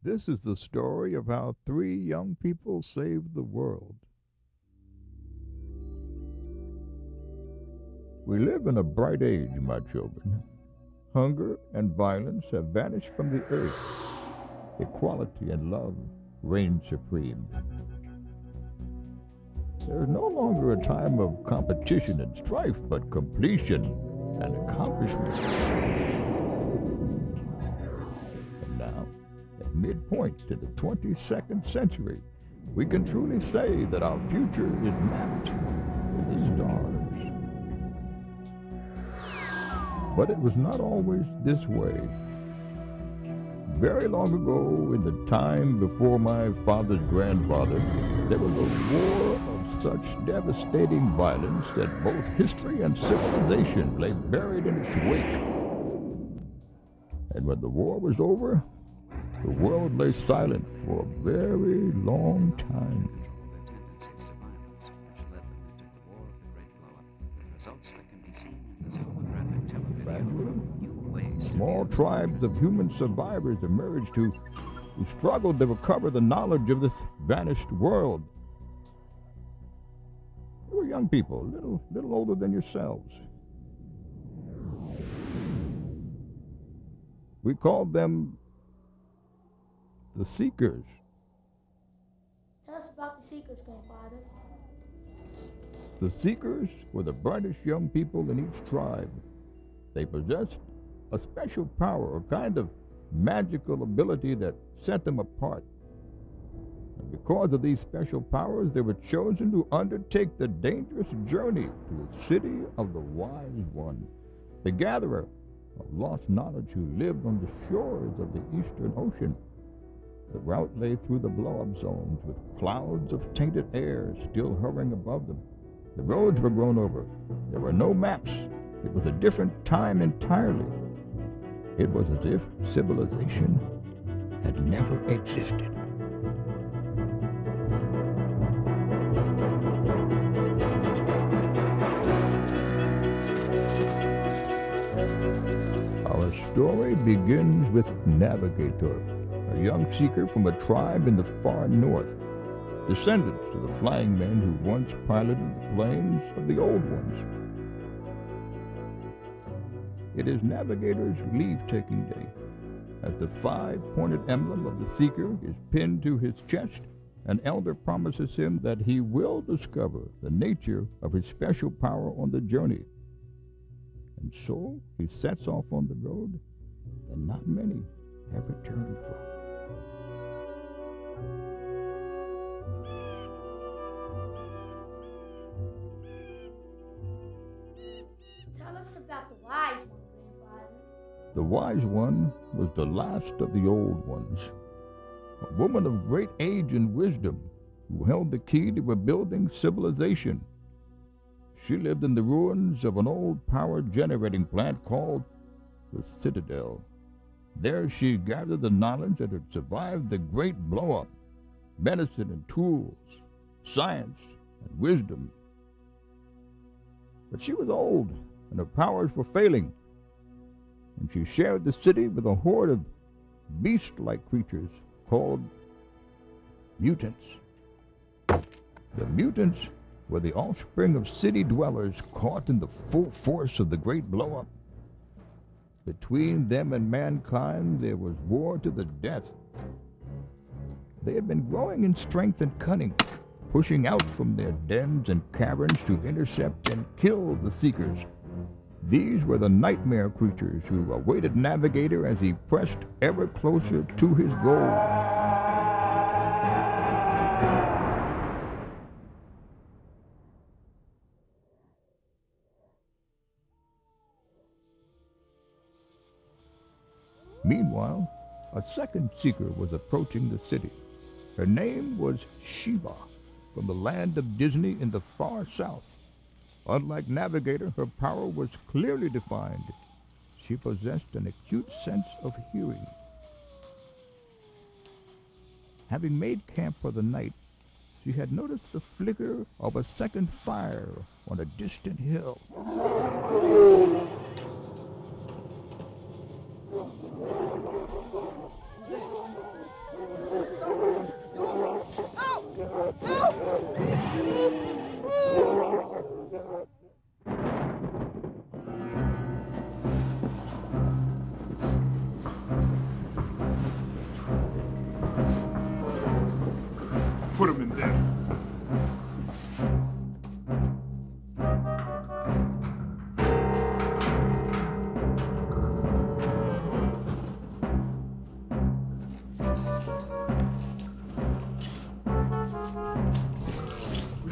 This is the story of how three young people saved the world. We live in a bright age, my children. Hunger and violence have vanished from the earth. Equality and love reign supreme. There is no longer a time of competition and strife, but completion and accomplishment. And now, at midpoint in the 22nd century, we can truly say that our future is mapped in the stars. But it was not always this way. Very long ago, in the time before my father's grandfather, there was a war of such devastating violence that both history and civilization lay buried in its wake. And when the war was over, the world lay silent for a very long time. Tendencies to violence, which led them into the War of the Great Blow-Up, with results that can be seen in this holographic television Gradually, new ways to small view tribes of human survivors emerged who struggled to recover the knowledge of this vanished world. They were young people, little older than yourselves. We called them the Seekers. Tell us about the Seekers, Grandfather. The Seekers were the brightest young people in each tribe. They possessed a special power, a kind of magical ability that set them apart. And because of these special powers, they were chosen to undertake the dangerous journey to the city of the Wise One, the gatherer of lost knowledge who lived on the shores of the Eastern Ocean. The route lay through the blow-up zones with clouds of tainted air still hovering above them. The roads were grown over. There were no maps. It was a different time entirely. It was as if civilization had never existed. Our story begins with Navigator, a young seeker from a tribe in the far north, descendants of the flying men who once piloted the planes of the old ones. It is Navigator's leave-taking day, as the five-pointed emblem of the Seeker is pinned to his chest. An elder promises him that he will discover the nature of his special power on the journey. And so he sets off on the road that not many have returned from. Tell us about the Wise One, Grandfather. The Wise One was the last of the old ones, a woman of great age and wisdom who held the key to rebuilding civilization. She lived in the ruins of an old power generating plant called the Citadel. There she gathered the knowledge that had survived the great blow-up, medicine and tools, science and wisdom. But she was old and her powers were failing, and she shared the city with a horde of beast-like creatures called mutants. The mutants were the offspring of city dwellers caught in the full force of the great blow-up. Between them and mankind there was war to the death. They had been growing in strength and cunning, pushing out from their dens and caverns to intercept and kill the Seekers. These were the nightmare creatures who awaited Navigator as he pressed ever closer to his goal. Meanwhile, a second seeker was approaching the city. Her name was Sheba, from the land of Disney in the far south. Unlike Navigator, her power was clearly defined. She possessed an acute sense of hearing. Having made camp for the night, she had noticed the flicker of a second fire on a distant hill.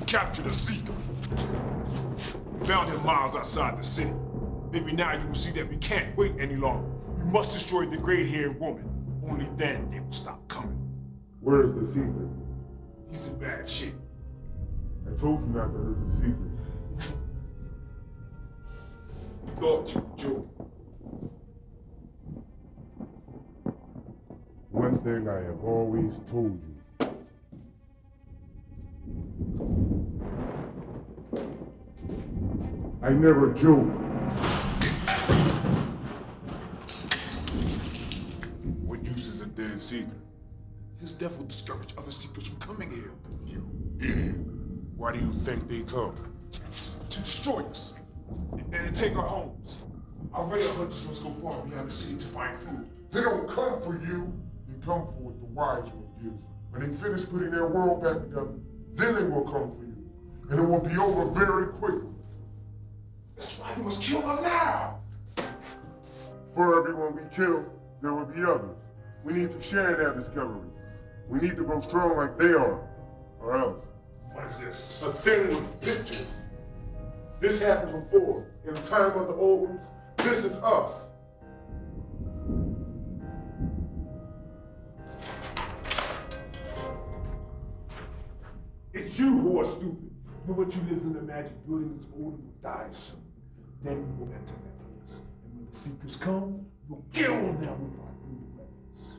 captured a Seeker. We found him miles outside the city. Maybe now you will see that we can't wait any longer. We must destroy the gray-haired woman. Only then they will stop coming. Where's the Seeker? He's in bad shape. I told you not to hurt the Seeker. We thought you were joking. One thing I have always told you. I never joke. What use is a dead Seeker? His death will discourage other Seekers from coming here. You idiot. Why do you think they come? To destroy us and take our homes. Our rail hunters must go far beyond the city to find food. They don't come for you. They come for what the wise one gives. When they finish putting their world back together, then they will come for you. And it will be over very quickly. That's why we must kill them now. For everyone we kill, there will be others. We need to share in their discoveries. We need to grow strong like they are, or else. What is this? A thing with pictures. This happened before. In the time of the old ones, this is us. It's you who are stupid. No one who lives in the magic building is old and will die soon. Then we will enter that place. And when the Seekers come, we'll kill them with our new weapons.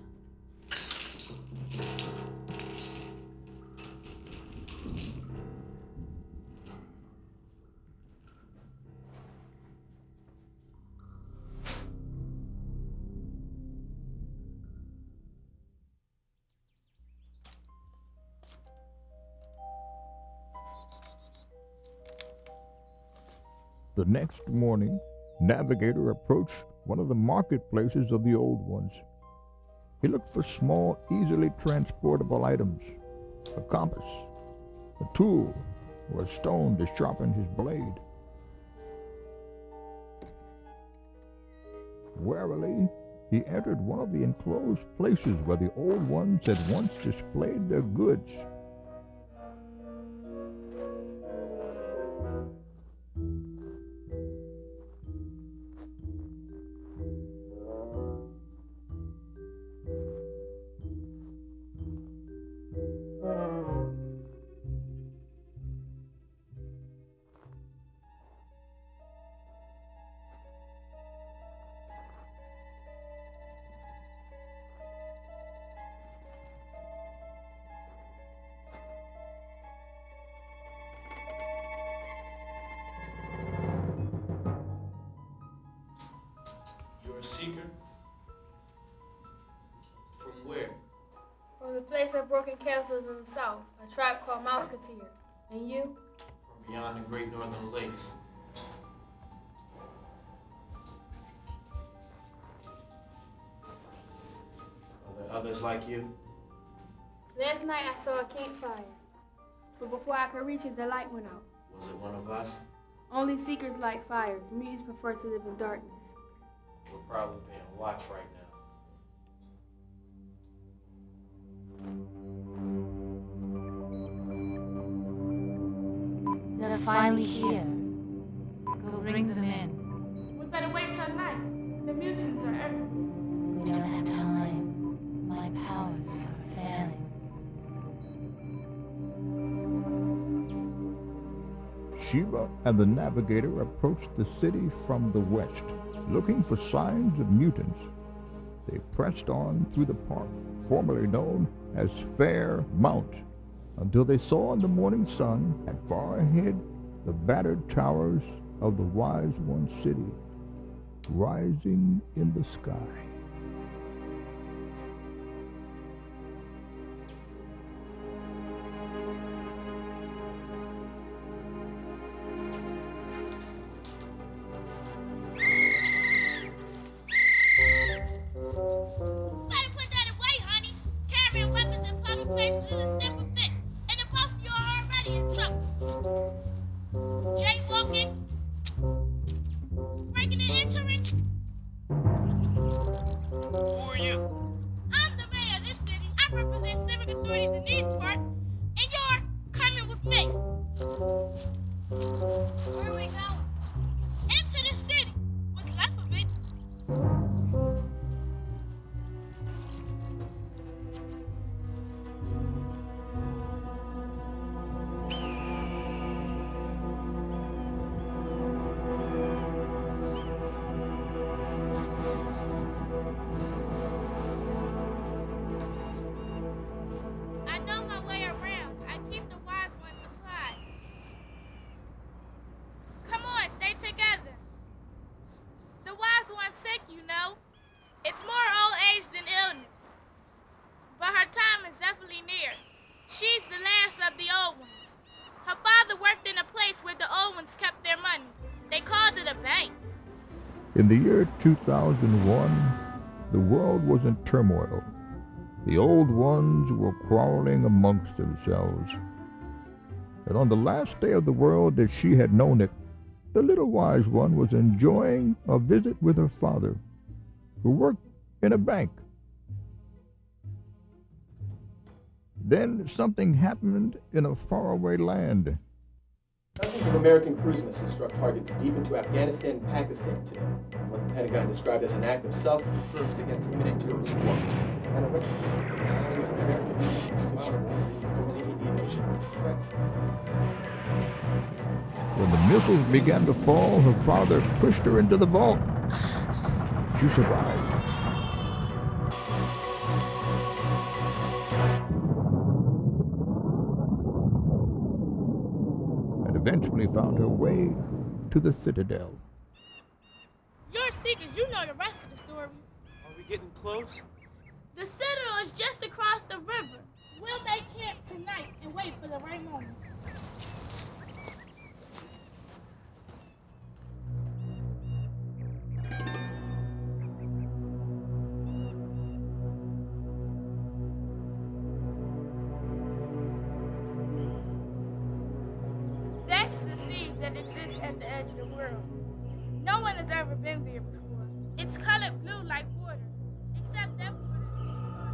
The next morning, Navigator approached one of the marketplaces of the Old Ones. He looked for small, easily transportable items, a compass, a tool, or a stone to sharpen his blade. Warily, he entered one of the enclosed places where the Old Ones had once displayed their goods. A Seeker? From where? From the place of broken castles in the south, a tribe called Musketeer. And you? From beyond the great northern lakes. Are there others like you? Last night I saw a campfire, but before I could reach it, the light went out. Was it one of us? Only Seekers light fires. Mutants prefer to live in darkness. We're probably being watched right now. They're finally here. Go bring them in. We better wait till night. The mutants are everywhere. We don't have time. My powers are failing. Shiva and the Navigator approached the city from the west, looking for signs of mutants. They pressed on through the park, formerly known as Fair Mount, until they saw in the morning sun, and far ahead, the battered towers of the Wise One city, rising in the sky. Where are we going? Into the city. What's left of it? I know my way around. I keep the wise ones supplied. Come on, stay together. The wise one's sick, you know. It's more old age than illness. But her time is definitely near. She's the last of the old ones. Her father worked in a place where the old ones kept their money. They called it a bank. In the year 2001, the world was in turmoil. The old ones were quarreling amongst themselves. And on the last day of the world as she had known it, the little wise one was enjoying a visit with her father, who worked in a bank. Then something happened in a faraway land. Dozens of American cruise missiles struck targets deep into Afghanistan and Pakistan today, in what the Pentagon described as an act of self-defense against imminent terrorist war. And a record of American missiles to our Indian Ocean. When the missiles began to fall, her father pushed her into the vault. She survived. And eventually found her way to the Citadel. You're seekers, you know the rest of the story. Are we getting close? The Citadel is just across the river. We'll make camp tonight and wait for the right moment. That's the sea that exists at the edge of the world. No one has ever been there before. It's colored blue like water, except that water is too salty.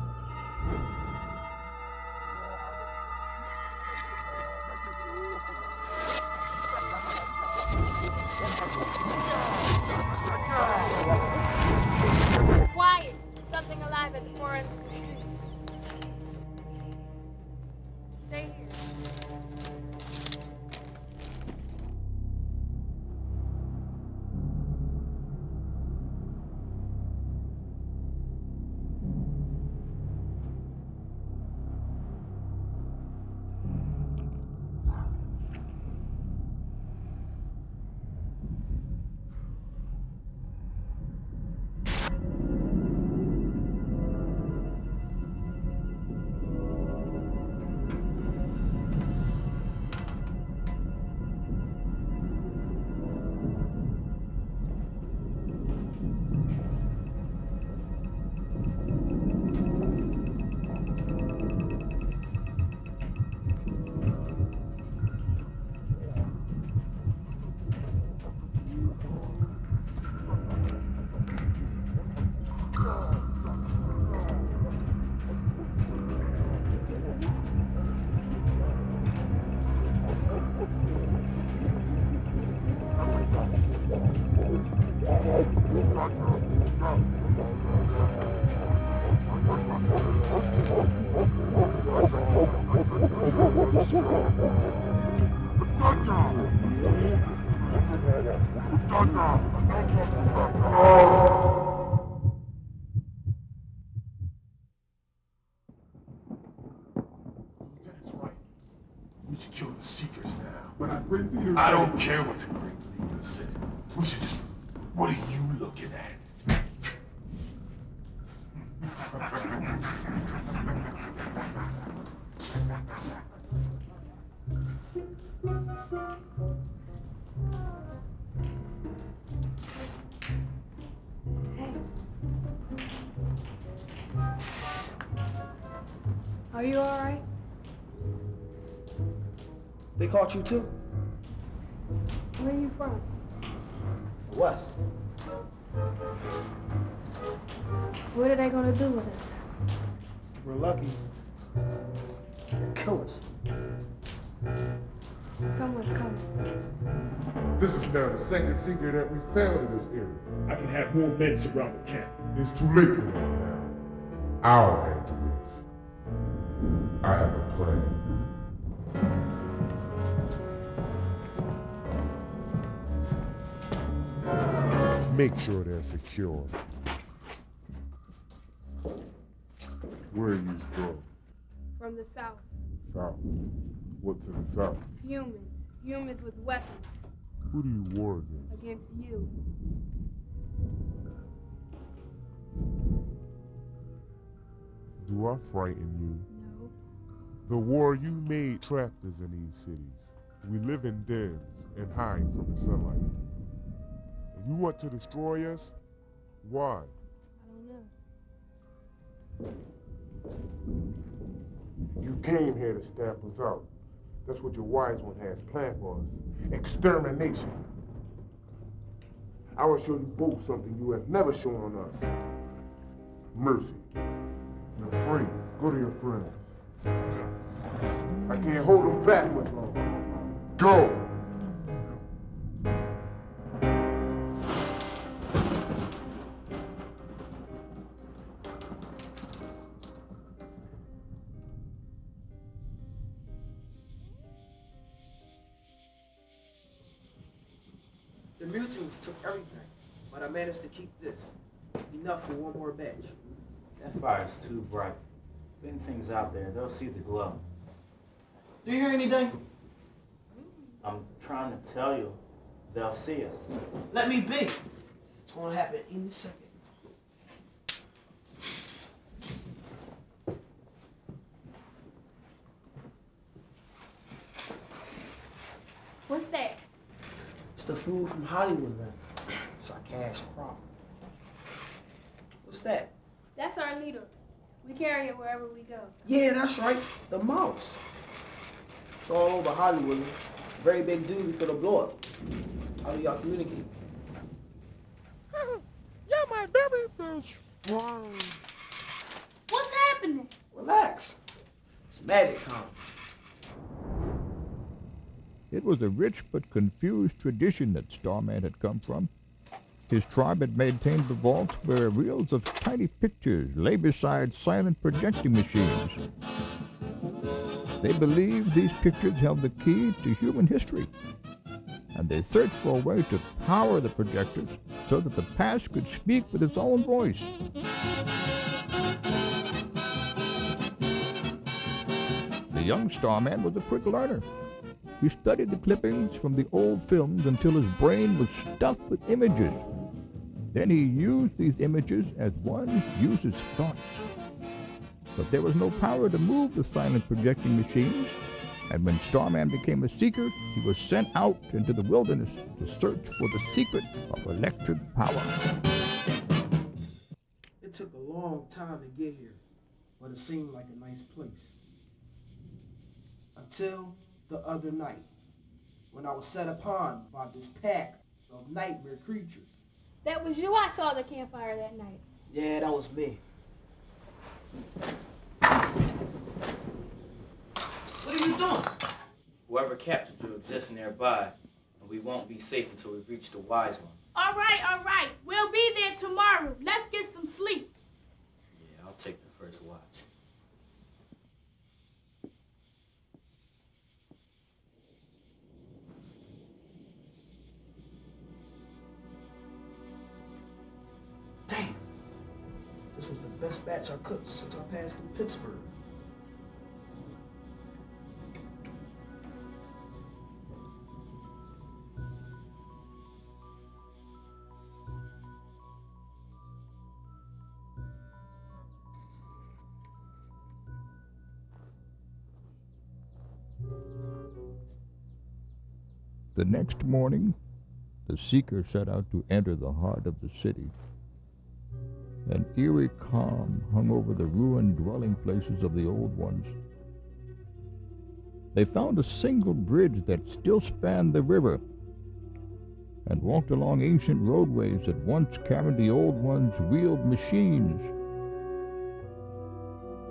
Quiet. Something alive at the far end of the street. Stay here. We should kill the Seekers now. But our great leader I don't care what the great leader said. We should just... What are you looking at? Are you all right? They caught you too? Where are you from? West. What are they gonna do with us? We're lucky. They'll kill us. Someone's coming. This is now the second seeker that we found in this area. I can have more men surround the camp. It's too late for that now. I'll handle this. I have a plan. Make sure they're secure. Where are you from? From the south. South. What to the south? Humans. Humans with weapons. Who do you war against? Against you. Do I frighten you? No. The war you made trapped us in these cities. We live in dens and hide from the sunlight. And you want to destroy us? Why? I don't know. You came here to stamp us out. That's what your wise one has planned for us. Extermination. I will show you both something you have never shown us. Mercy. You're free. Go to your friends. I can't hold them back much longer. Go! The mutants took everything, but I managed to keep this. Enough for one more batch. That fire's too bright. Putting things out there, they'll see the glow. Do you hear anything? I'm trying to tell you, they'll see us. Let me be. It's gonna happen any second. What's that? It's the food from Hollywood, man. It's our cash crop. What's that? That's our leader. We carry it wherever we go. Yeah, that's right. The mouse. It's all over Hollywood. Very big duty for the blow up. How do y'all communicate? Yeah, my baby fish. What's happening? Relax. It's magic time. It was a rich but confused tradition that Starman had come from. His tribe had maintained the vault where reels of tiny pictures lay beside silent projecting machines. They believed these pictures held the key to human history, and they searched for a way to power the projectors so that the past could speak with its own voice. The young Starman was a quick learner. He studied the clippings from the old films until his brain was stuffed with images. Then he used these images as one uses thoughts. But there was no power to move the silent projecting machines, and when Starman became a seeker, he was sent out into the wilderness to search for the secret of electric power. It took a long time to get here, but it seemed like a nice place. Until the other night, when I was set upon by this pack of nightmare creatures. That was you I saw the campfire that night. Yeah, that was me. What are you doing? Whoever captured you exists nearby, and we won't be safe until we reach the wise one. All right. We'll be there tomorrow. Let's get some sleep. Yeah, I'll take the first watch. Damn. This was the best batch I cooked since I passed through Pittsburgh. The next morning, the seeker set out to enter the heart of the city. An eerie calm hung over the ruined dwelling places of the old ones. They found a single bridge that still spanned the river and walked along ancient roadways that once carried the old ones' wheeled machines.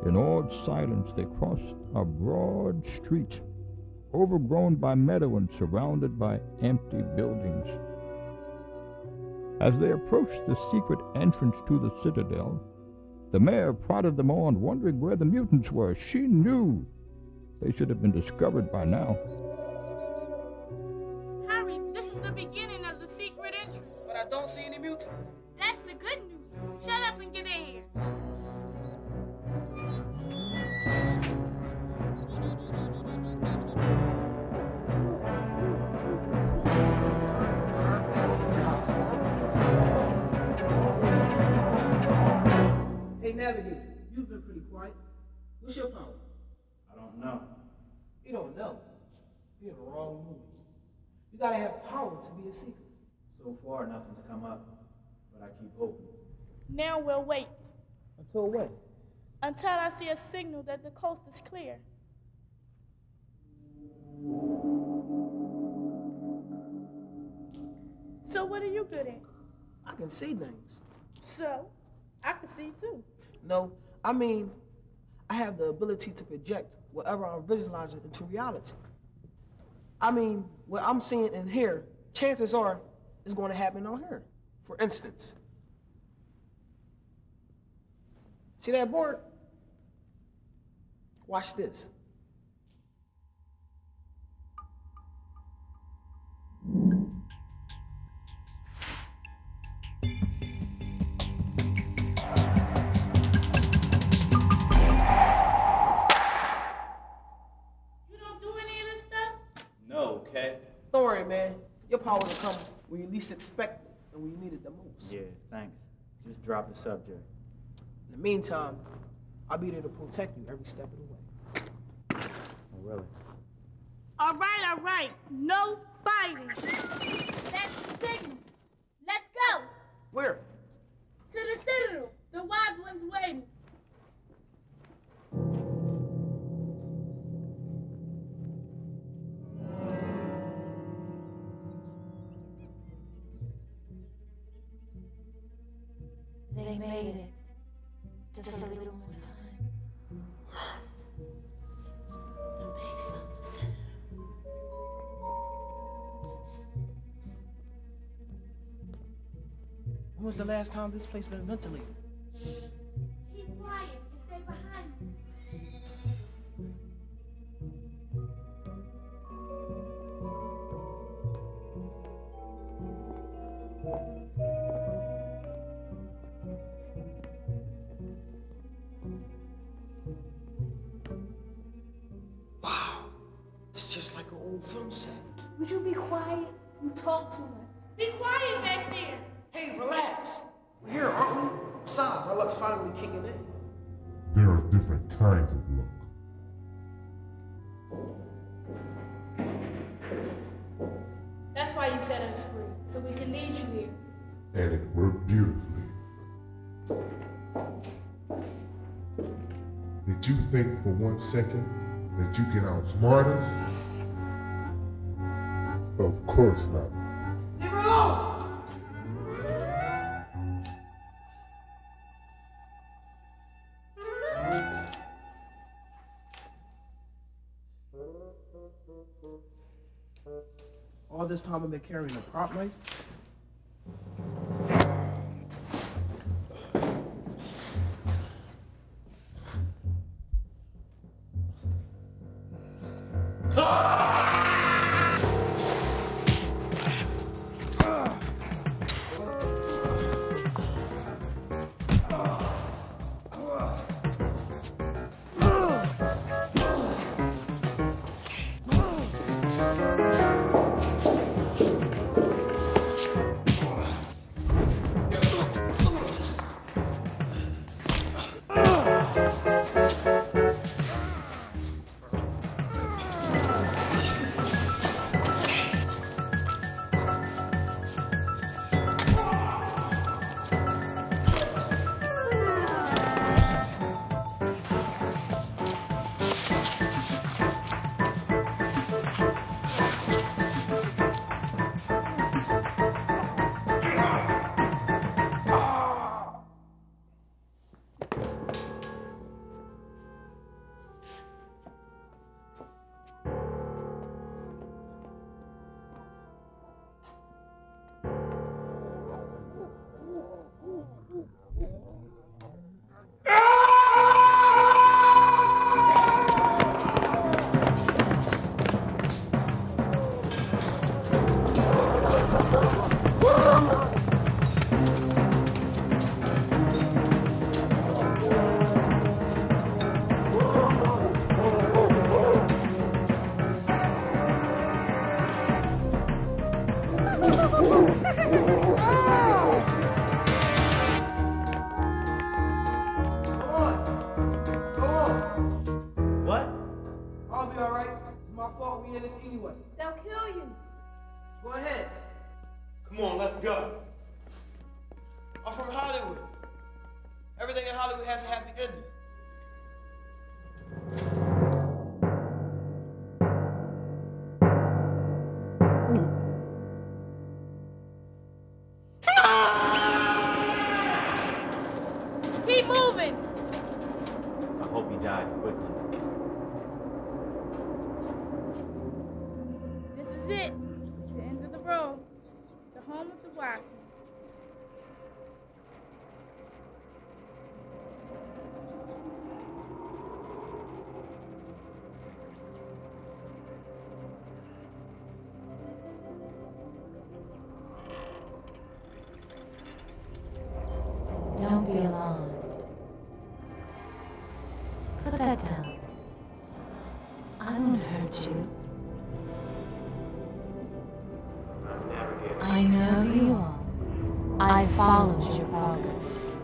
In awed silence, they crossed a broad street overgrown by meadow and surrounded by empty buildings. As they approached the secret entrance to the Citadel, the mayor prodded them on, wondering where the mutants were. She knew they should have been discovered by now. Harry, this is the beginning of the secret entrance. But I don't see any mutants. That's the good news. Shut up and get in here. Hey, Navigator, you've been pretty quiet. What's your power? I don't know. You don't know. You're in the wrong mood. You gotta have power to be a secret. So far, nothing's come up, but I keep hoping. Now we'll wait. Until when? Until I see a signal that the coast is clear. So what are you good at? I can see things. So, I can see too. No, I mean, I have the ability to project whatever I'm visualizing into reality. I mean, what I'm seeing in here, chances are it's going to happen on here. For instance, see that board? Watch this. Don't worry, man. Your power will come when you least expect it and when you need it the most. Yeah, thanks. Just drop the subject. In the meantime, I'll be there to protect you every step of the way. Oh, really? All right. No fighting. That's the signal. Let's go. Where? To the Citadel. The wise one's waiting. They made it. Just a little more time. The base of the Citadel. When was the last time this place been ventilated? Keep quiet and stay behind me. Film set. Would you be quiet? You talk too much. Be quiet back there. Hey, relax. We're here, aren't we? Besides, our luck's finally kicking in. There are different kinds of luck. That's why you set us free, so we can lead you here. And it worked beautifully. Did you think for 1 second that you can outsmart us? Of course not. Leave her alone! All this time I've been carrying a prop knife. Go ahead. Come on, let's go. I'm from Hollywood. Everything in Hollywood has a happy ending. Keep moving. I hope he died quickly. This is it. The end of the road. The home of the wise men. Don't be alarmed. Put that down. I won't hurt you. I know you won't. I followed your progress.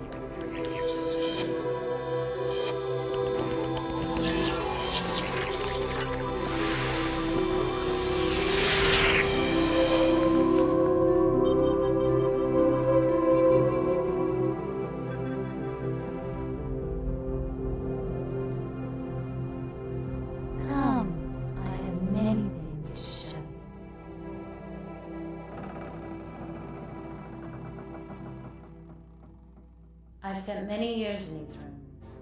I spent many years in these rooms.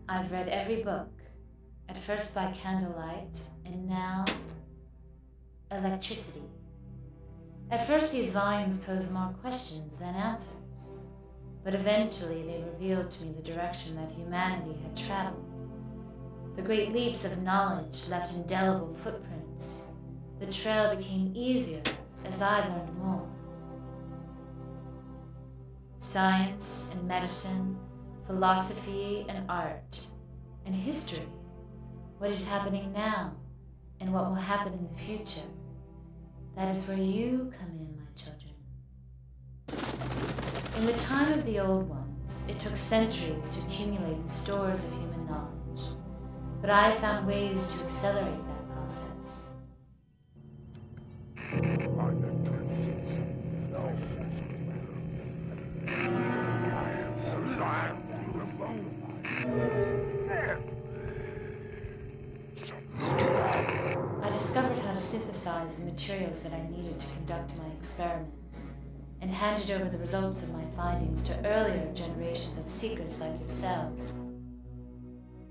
I've read every book, at first by candlelight, and now electricity. At first these volumes posed more questions than answers, but eventually they revealed to me the direction that humanity had traveled. The great leaps of knowledge left indelible footprints. The trail became easier as I learned more. Science and medicine, philosophy and art, and history. What is happening now, and what will happen in the future. That is where you come in, my children. In the time of the old ones, it took centuries to accumulate the stores of human knowledge, but I found ways to accelerate that process. I discovered how to synthesize the materials that I needed to conduct my experiments, and handed over the results of my findings to earlier generations of seekers like yourselves.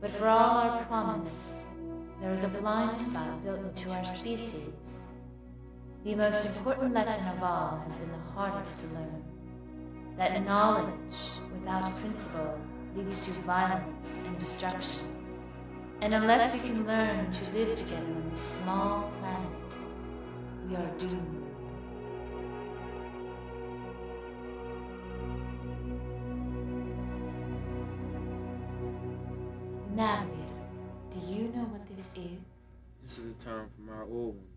But for all our promise, there is a blind spot built into our species. The most important lesson of all has been the hardest to learn. That knowledge without principle leads to violence and destruction. And unless we can learn to live together on this small planet, we are doomed. Navigator, do you know what this is? This is a term from our old ones,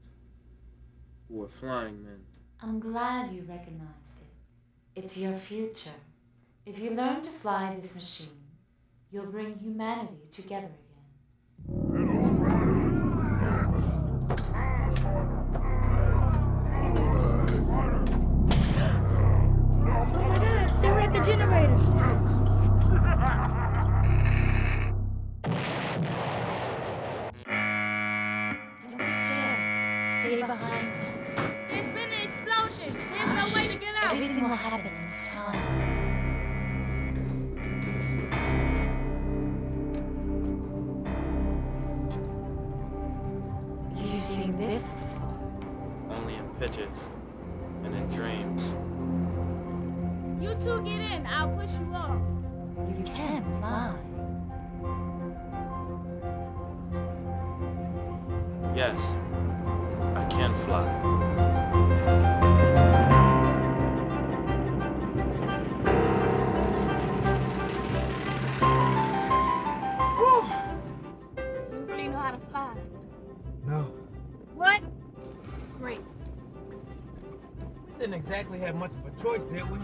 who are flying men. I'm glad you recognized it. It's your future. If you learn to fly this machine, you'll bring humanity together again. Oh my God, they're at the generators. Don't be scared. Stay behind. There's been an explosion. There's no way to get out. Everything will happen in its time. You've seen this before. Only in pictures and in dreams. You two get in. I'll push you off. You can fly. Yes, I can fly. You really know how to fly. No. What? Great. We didn't exactly have much of a choice, did we?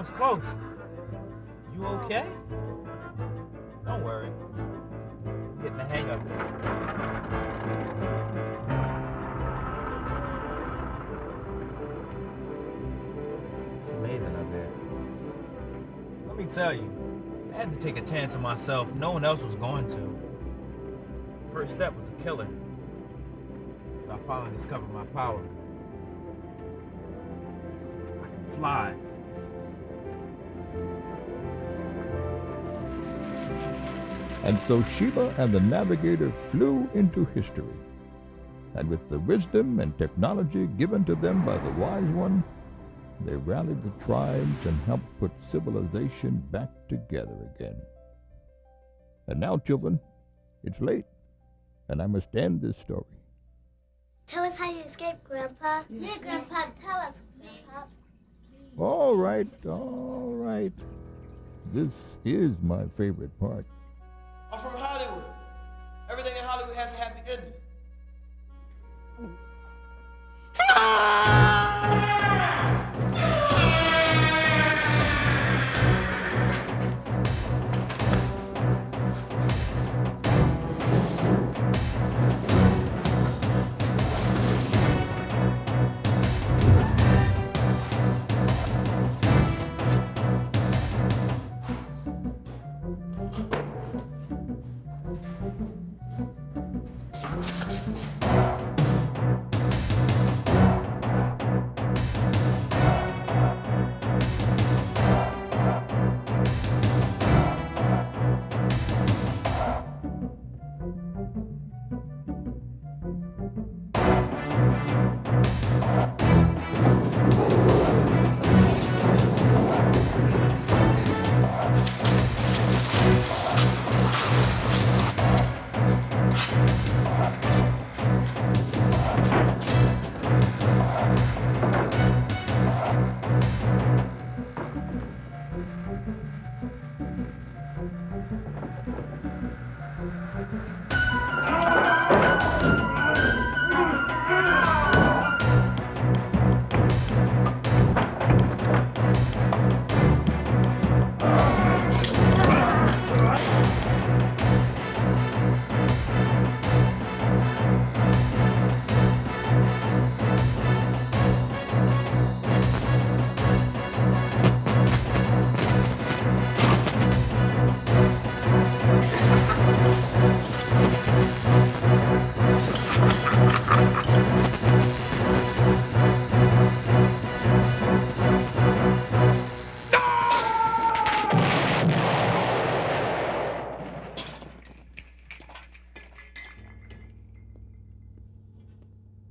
was close. You okay? Don't worry. I'm getting the hang of it. It's amazing out there. Let me tell you, I had to take a chance on myself. No one else was going to. The first step was to kill her. I finally discovered my power. I can fly. And so Sheila and the Navigator flew into history. And with the wisdom and technology given to them by the Wise One, they rallied the tribes and helped put civilization back together again. And now, children, it's late, and I must end this story. Tell us how you escaped, Grandpa. Yeah, Grandpa, tell us, Grandpa. All right, all right. This is my favorite part. I'm from Hollywood. Everything in Hollywood has a happy ending.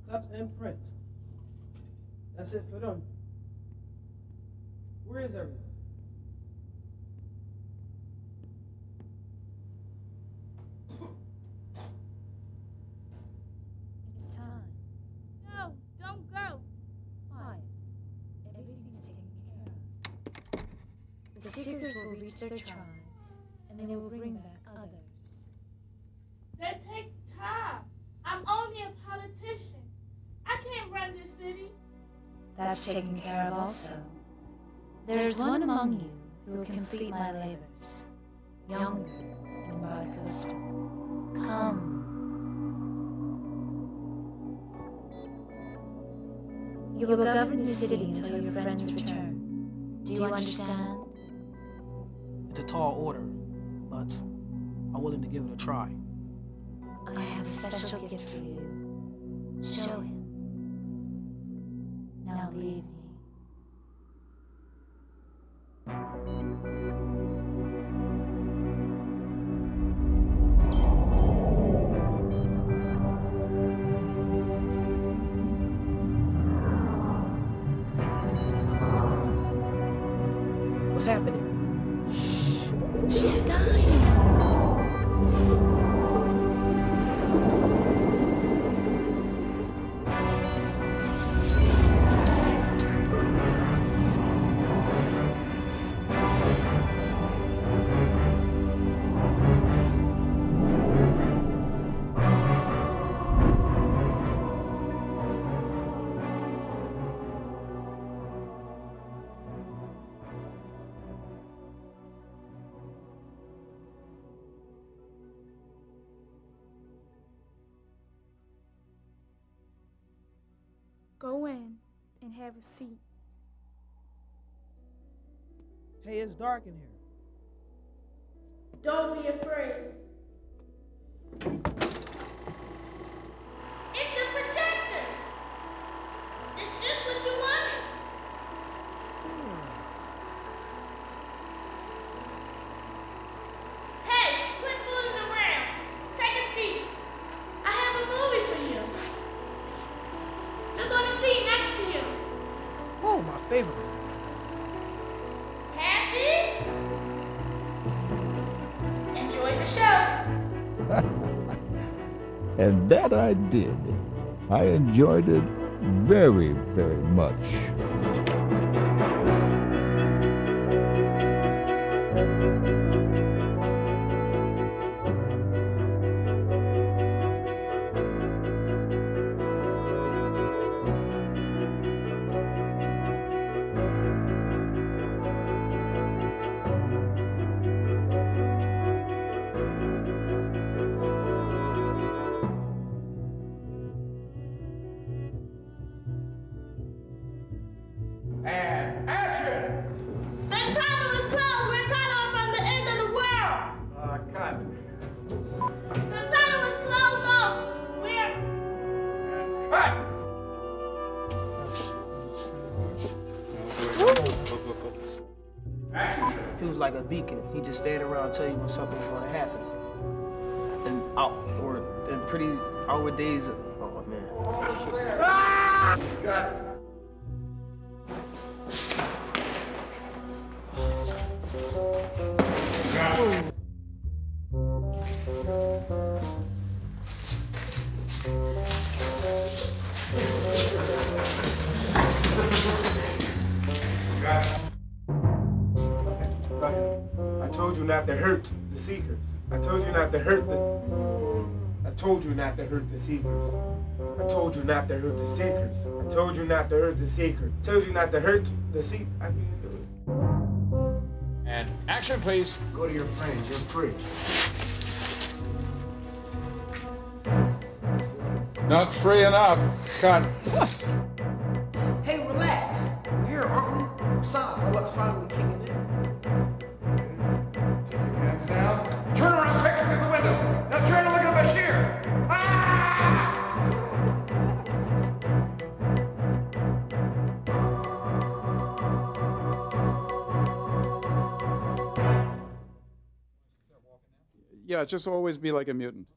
Cups and prints. That's it for them. Where is everyone? It's time. No, don't go. Quiet. Everything's taken care of. The Seekers will reach their tribes, and they will bring back others. That takes time. I'm only a politician. I can't run this city. That's taken care of also. There is one among you who will complete my labors, younger and bi-coastal. Come. You will govern the city until your friends return. Do you understand? It's a tall order, but I'm willing to give it a try. I have a special gift for you. Show him. Now leave me. What's happening? She's dying. Go in and have a seat. Hey, it's dark in here. Don't be afraid. It's a projector. It's just what you wanted. Hey, quit fooling around. Take a seat. I have a movie for you. You're gonna see next to you. Oh, my favorite. Happy? Enjoy the show. And that I did. I enjoyed it very, very much. And action! The tunnel is closed. We're cut off from the end of the world. Cut. The tunnel is closed off. We're... Cut! He was like a beacon. He just stayed around tell you when something was gonna happen. And in pretty outward days. Oh man. Cut. I told you not to hurt the Seekers. I told you not to hurt the... I told you not to hurt the Seekers. I told you not to hurt the Seekers. I told you not to hurt the Seekers. I told you not to hurt the Seekers. I can't do it. And action, please. Go to your friends. You're free. Not free enough. Cut. Hey, relax. We're here, aren't we? Besides, our luck's finally kicking in. Take your hands down. Turn around quick, look at the window. Now turn and look at Bashir. Ah! Yeah, just always be like a mutant.